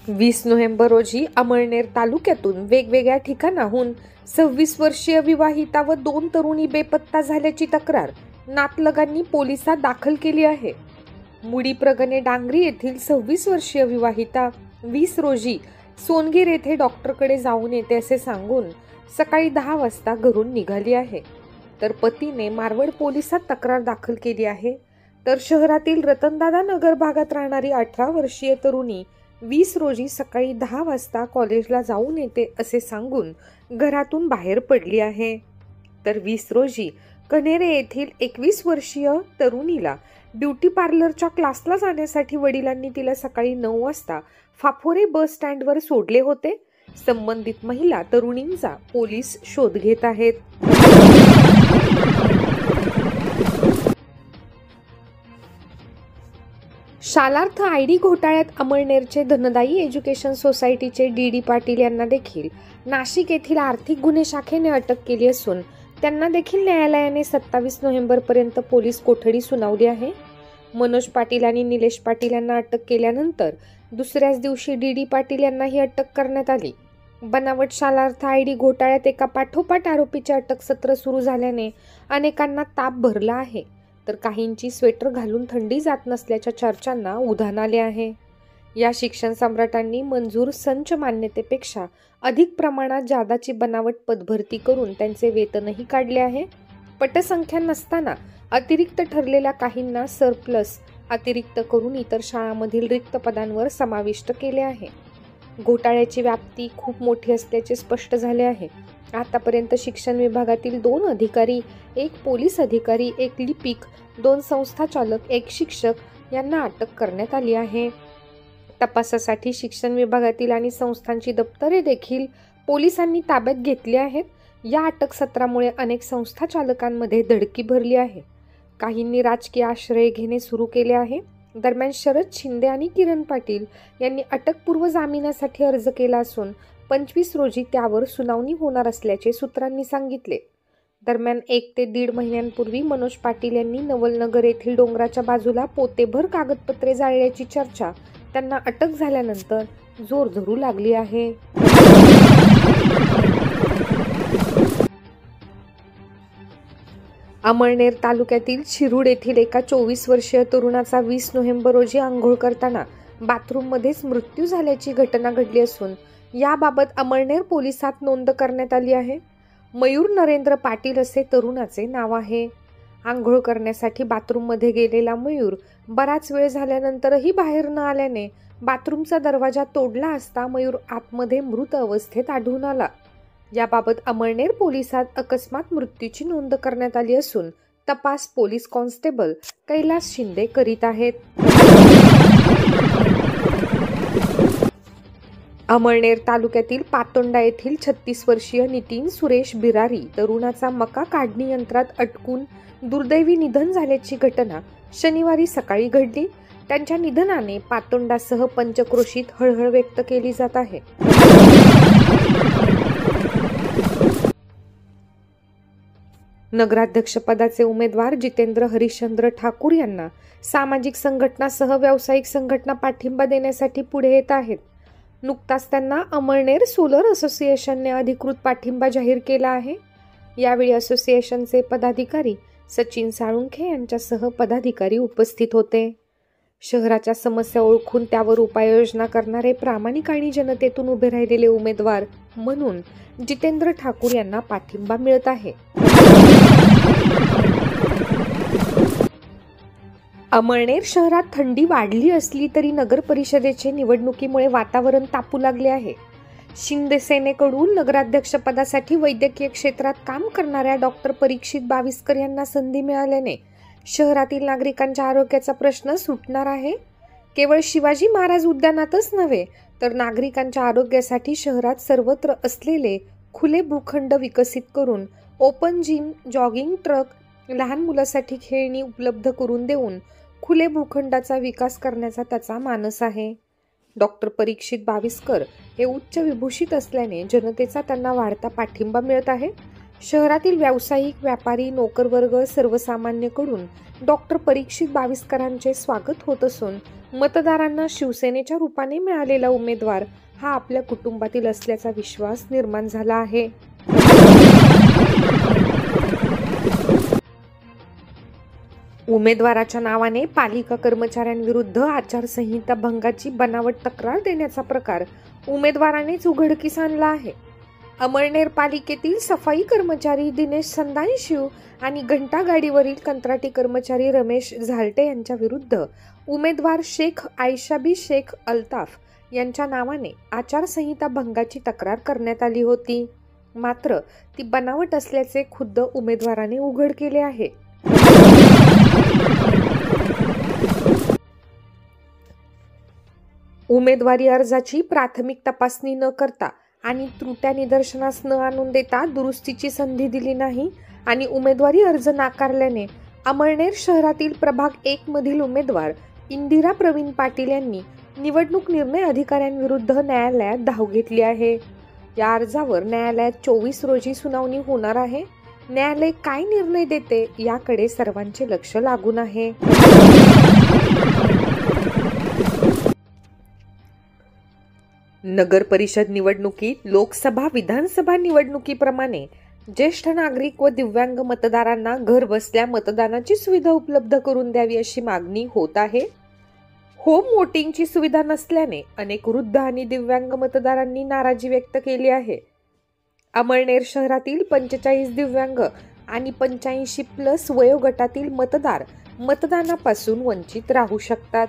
20 November रोजी अमळनेर तालुक्यातून वेगवेगळ्या ठिकाणाहून 26 वर्षीय विवाहिता व 2 तरुणी बेपत्ता झाल्याची तक्रार नातलगांनी पोलिसात दाखल केली आहे. मुडी प्रगणे डांगरी येथील 26 वर्षीय विवाहिता 20 रोजी सोनगीर येथे डॉक्टरकडे जाऊन येते असे सांगून सकाळी 10 वाजता घरून निघाली आहे. तर पतीने मारवड पोलिसात तक्रार दाखल केली आहे. तर शहरातील रतनदादा नगर भागात राहणारी 18 वर्षीय तरुणी 20 रोजी सकाळी 10 वाजता कॉलेजला जाऊन येते असे सांगून घरातून बाहेर पडली आहे. तर 20 रोजी कन्हेरे येथील 21 वर्षीय तरुणीला ब्युटी पार्लरच्या क्लासला जाण्यासाठी वडिलांनी तिला सकाळी 9 वाजता फाफोरे बस स्टँडवर सोडले होते. संबंधित महिला तरुणींचा पोलीस शोध घेत आहेत. शालार्थ आयडी घोटाळ्यात अमळनेरचे धनदायी एज्युकेशन सोसायटीचे डी पाटील यांना देखील नाशिक येथील आर्थिक गुन्हे शाखेने अटक केली असून त्यांना देखील न्यायालयाने 27 नोव्हेंबर पर्यंत पोलीस कोठडी सुनावली आहे. मनोज पाटील आणि निलेश पाटील यांना अटक केल्यानंतर दुसऱ्याच दिवशी डी पाटील यांनाही अटक करण्यात आली. बनावट शालार्थ आयडी घोटाळ्यात एका पाठोपाठ आरोपीचे अटक सत्र सुरू झाल्याने अनेकांना ताप भरला आहे. तर काहींची स्वेटर घालून थंडी जात नसल्याच्या चर्चांना उधाण आले आहे. या शिक्षण सम्राटांनी मंजूर संच मान्यतेपेक्षा अधिक प्रमाणात जादाची बनावट पदभरती करून त्यांचे वेतनही काढले आहे. पटसंख्या नसताना अतिरिक्त ठरलेल्या काहींना सरप्लस अतिरिक्त करून इतर शाळांमधील रिक्त पदांवर समाविष्ट केले आहे. घोटाळ्याची व्याप्ती खूप मोठी असल्याचे स्पष्ट झाले आहे. आतापर्यंत शिक्षण विभागातील 2 अधिकारी, 1 पोलीस अधिकारी, 1 लिपिक, 2 संस्था चालक, 1 शिक्षक यांना अटक करण्यात आली आहे. तपासासाठी शिक्षण विभागातील आणि संस्थांची दप्तरे देखील पोलिसांनी ताब्यात घेतली आहेत. या अटक सत्रामुळे अनेक संस्था चालकांमध्ये धडकी भरली आहे. काहींनी राजकीय आश्रय घेणे सुरू केले आहे. दरम्यान शरद शिंदे आणि किरण पाटील यांनी अटकपूर्व जामिनासाठी अर्ज केला असून 25 रोजी त्यावर सुनावणी होणार असल्याचे सूत्रांनी सांगितले. दरम्यान 1 ते 1.5 महिन्यांपूर्वी मनोज पाटील यांनी नवलनगर येथील डोंगराच्या बाजूला पोतेभर कागदपत्रे जाळल्याची चर्चा त्यांना अटक झाल्यानंतर जोर धरू लागली आहे. अमळनेर तालुक्यातील शिरूड येथील एका 24 वर्षीय तरुणाचा 20 नोव्हेंबर रोजी आंघोळ करताना बाथरूममध्येच मृत्यू झाल्याची घटना घडली असून याबाबत अमळनेर पोलिसात नोंद करण्यात आली आहे. मयूर नरेंद्र पाटील असे तरुणाचे नाव आहे. आंघोळ करण्यासाठी बाथरूममध्ये गेलेला मयूर बराच वेळ झाल्यानंतरही बाहेर न आल्याने बाथरूमचा दरवाजा तोडला असता मयूर आतमध्ये मृत अवस्थेत आढळून आला. याबाबत अमळनेर पोलिसात अकस्मात मृत्यूची नोंद करण्यात आली असून तपास पोलीस कॉन्स्टेबल कैलास शिंदे करीत आहेत. अमळनेर तालुक्यातील पातोंडा येथील 36 वर्षीय नितीन सुरेश बिरारी तरुणाचा मका काढणी यंत्रात अटकून दुर्दैवी निधन झाल्याची घटना शनिवारी सकाळी घडली. त्यांच्या निधनाने पातोंडासह पंचक्रोशीत हळहळ व्यक्त केली जात आहे. नगराध्यक्षपदाचे उमेदवार जितेंद्र हरिश्चंद्र ठाकूर यांना सामाजिक संघटनासह व्यावसायिक संघटना पाठिंबा देण्यासाठी पुढे येत आहेत. नुकताच त्यांना अमळनेर सोलर असोसिएशनने अधिकृत पाठिंबा जाहीर केला आहे. यावेळी असोसिएशनचे पदाधिकारी सचिन साळुंखे यांच्यासह पदाधिकारी उपस्थित होते. शहराच्या समस्या ओळखून त्यावर उपाययोजना करणारे प्रामाणिक आणि जनतेतून उभे राहिलेले उमेदवार म्हणून जितेंद्र ठाकूर यांना पाठिंबा मिळत आहे. अमळनेर शहरात थंडी वाढली असली तरी नगर परिषदेचे निवडणुकीमुळे वातावरण तापू लागले आहे. शिंदे सेनेकडून नगराध्यक्षपदासाठी वैद्यकीय क्षेत्रात काम करणाऱ्या डॉक्टर परीक्षित बाविस्कर यांना संधी मिळाल्याने शहरातील नागरिकांच्या आरोग्याचा प्रश्न सुटणार आहे. केवळ शिवाजी महाराज उद्यानातच नव्हे तर नागरिकांच्या आरोग्यासाठी शहरात सर्वत्र असलेले खुले भूखंड विकसित करून ओपन जिम, जॉगिंग ट्रक, लहान मुलासाठी खेळणी उपलब्ध करून देऊन खुले भूखंडाचा विकास करण्याचा त्याचा मानस आहे. डॉक्टर परीक्षित बाविस्कर हे उच्च विभूषित असल्याने जनतेचा त्यांना वाढता पाठिंबा मिळत आहे. शहरातील व्यावसायिक, व्यापारी, नोकरवर्ग, सर्वसामान्यकडून डॉक्टर परीक्षित बाविस्करांचे स्वागत होत असून मतदारांना शिवसेनेच्या रूपाने मिळालेला उमेदवार हा आपल्या कुटुंबातील असल्याचा विश्वास निर्माण झाला आहे. उमेदवाराच्या नावाने पालिका कर्मचाऱ्यांविरुद्ध आचारसंहिता भंगाची बनावट तक्रार देण्याचा प्रकार उमेदवारानेच उघडकीस आणला आहे. अमळनेर पालिकेतील सफाई कर्मचारी दिनेश संदानशिव आणि घंटागाडीवरील कंत्राटी कर्मचारी रमेश झालटे यांच्या विरुद्ध उमेदवार शेख आयशाबी शेख अल्ताफ यांच्या नावाने आचारसंहिता भंगाची तक्रार करण्यात आली होती. मात्र ती बनावट असल्याचे खुद्द उमेदवाराने उघड केले आहे. उमेदवारी अर्जाची प्राथमिक तपासणी न करता आणि त्रुट्या निदर्शनास न आणून देता दुरुस्तीची संधी दिली नाही आणि उमेदवारी अर्ज नाकारल्याने अमळनेर शहरातील प्रभाग 1 मधील उमेदवार इंदिरा प्रवीण पाटील यांनी निवडणूक निर्णय अधिकाऱ्यांविरुद्ध न्यायालयात धाव घेतली आहे. या अर्जावर न्यायालयात 24 रोजी सुनावणी होणार आहे. न्यायालय काय निर्णय देते याकडे सर्वांचे लक्ष लागून आहे. नगर परिषद निवडणुकीत लोकसभा विधानसभा निवडणुकीप्रमाणे ज्येष्ठ नागरिक व दिव्यांग मतदारांना घर बसल्या मतदानाची सुविधा उपलब्ध करून द्यावी अशी मागणी होत आहे. होम वोटिंगची सुविधा नसल्याने अनेक वृद्ध आणि दिव्यांग मतदारांनी नाराजी व्यक्त केली आहे. अमळनेर शहरातील 45 दिव्यांग आणि 85+ वयोगटातील मतदार मतदानापासून वंचित राहू शकतात.